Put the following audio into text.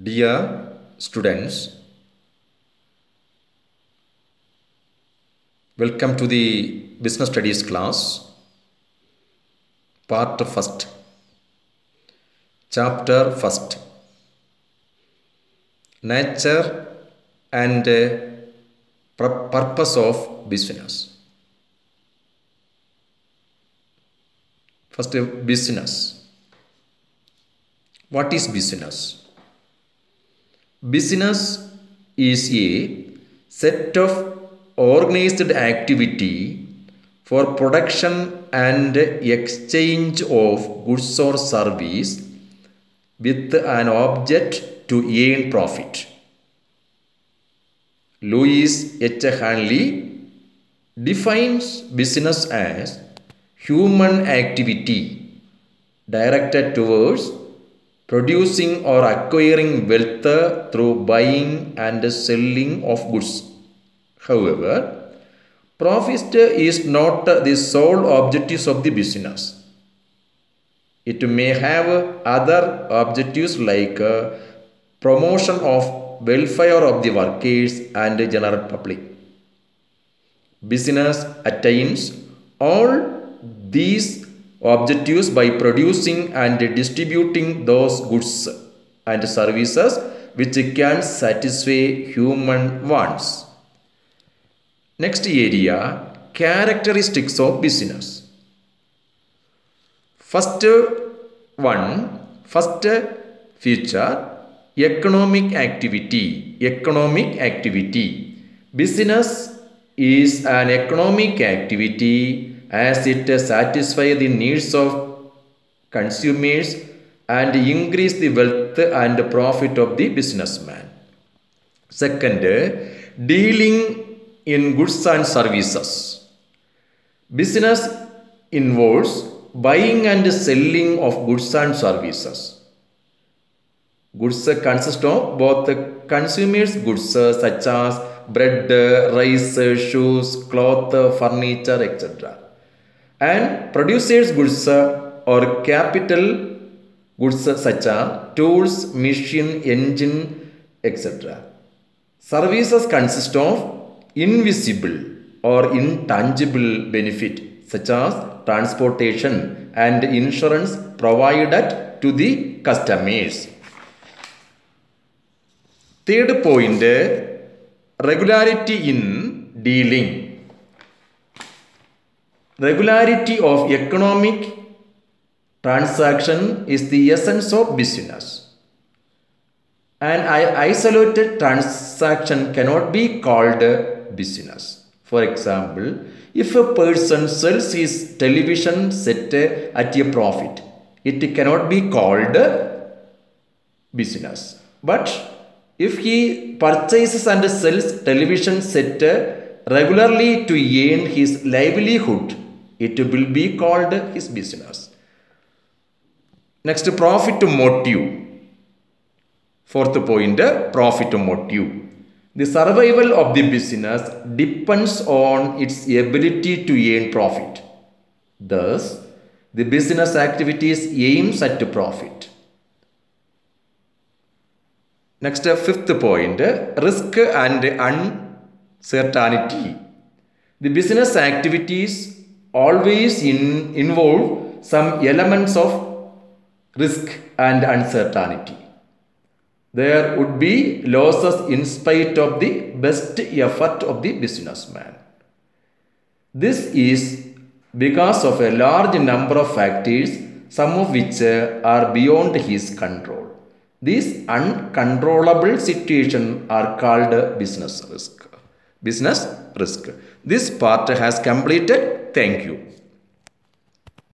Dear students, welcome to the Business Studies class, part first, chapter first, nature and purpose of business. First, business. What is business? Business is a set of organized activity for production and exchange of goods or service with an object to earn profit. Louis H. Hanley defines business as human activity directed towards producing or acquiring wealth through buying and selling of goods. However, profit is not the sole objectives of the business. It may have other objectives like promotion of welfare of the workers and the general public. Business attains all these objectives by producing and distributing those goods and services which can satisfy human wants. Next area, characteristics of business. First feature, economic activity. Business is an economic activity as it satisfies the needs of consumers and increase the wealth and profit of the businessman. Second, dealing in goods and services. Business involves buying and selling of goods and services. Goods consist of both consumers' goods such as bread, rice, shoes, cloth, furniture, etc. and producers' goods or capital goods such as tools, machine, engine, etc. Services consist of invisible or intangible benefit such as transportation and insurance provided to the customers. Third point, regularity in dealing. Regularity of economic transaction is the essence of business. An isolated transaction cannot be called business. For example, if a person sells his television set at a profit, it cannot be called business. But if he purchases and sells television set regularly to earn his livelihood, it will be called his business. Next, profit motive. Fourth point, profit motive. The survival of the business depends on its ability to earn profit. Thus, the business activities aims at profit. Next, fifth point, risk and uncertainty. The business activities always involve some elements of risk and uncertainty. There would be losses in spite of the best effort of the businessman. This is because of a large number of factors, some of which are beyond his control. These uncontrollable situations are called business risk. This part has completed. Thank you.